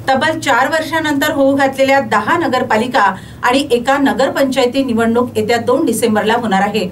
तब्बल 4 वर्षांनंतर होऊ घातलेल्या 10 नगरपालिका आणि एका नगरपंचायती निवडणूक येत्या 2 डिसेंबरला होणार आहे।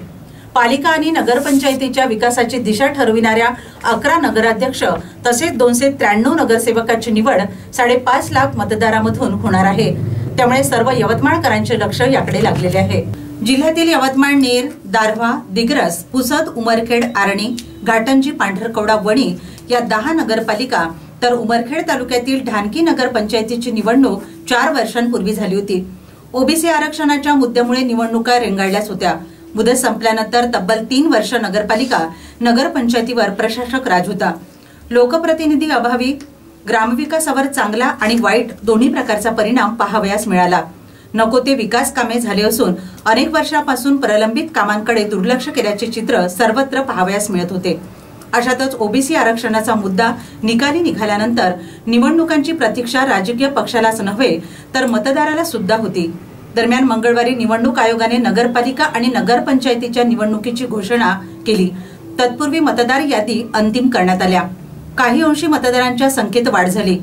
पालिका आणि नगरपंचायतीच्या विकासाची दिशा ठरविणाऱ्या 11 नगराध्यक्ष तसेच 293 नगरसेवकांची निवड 5.5 लाख मतदारांमधून होणार आहे। त्यामुळे सर्व यवतमाळकरांचे लक्ष याकडे लागलेले आहे। जिल्ह्यातील यवतमाळ, नेर, दारव्हा, दिग्रस, पुसद, उमरखेड, आरणी, घाटंजी, पांढरकवडा, वणी या 10 नगरपालिका तर उमरखेड तालुक्यातील ढानकी नगरपंचायतीची निवडणूक 4 वर्षांपूर्वी झाली होती। ओबीसी आरक्षणाच्या मुद्द्यामुळे निवडणुका रेंगाळल्याच होत्या। मुदत संपल्यानंतर तब्बल 3 वर्ष नगरपालिका नगरपंचायतीवर प्रशासक राज होता। लोकप्रतिनिधी अभावी ग्रामविकासावर चांगला आणि वाईट दोन्ही प्रकारचा परिणाम पाहावयास मिळाला। नको ते विकास कामे झाले असून अनेक वर्षांपासून प्रलंबित कामांकडे दुर्लक्ष केल्याचे चित्र सर्वत्र पाहावयास मिळत होते। अशातच ओबीसी आरक्षणाचा मुद्दा निकाली निघाल्यानंतर निवडणुकांची प्रतीक्षा राजकीय पक्षालाच नव्हे तर मतदाराला सुद्धा होती। दरम्यान मंगळवारी निवडणूक आयोगाने नगरपालिका आणि नगरपंचायतीच्या निवडणुकीची घोषणा केली। तत्पूर्वी मतदार यादी अंतिम करण्यात आल्या। काही अंशी मतदारांच्या संख्येत वाढ झाली।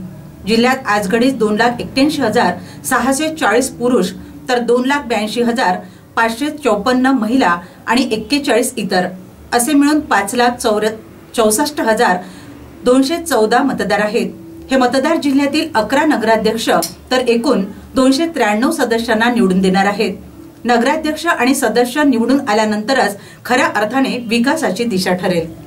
जिल्ह्यात आजघडीस 2,81,640 पुरुष तर 2,82,554 महिला आणि 41 इतर असे मिळून 5,64,214 मतदार आहेत। हे मतदार जिल्ह्यातील 11 नगराध्यक्ष तर एकूण 293 सदस्यांना निवडून देणार आहेत। नगराध्यक्ष आणि सदस्य निवडून आल्यानंतरच खऱ्या अर्थाने विकासाची दिशा ठरेल।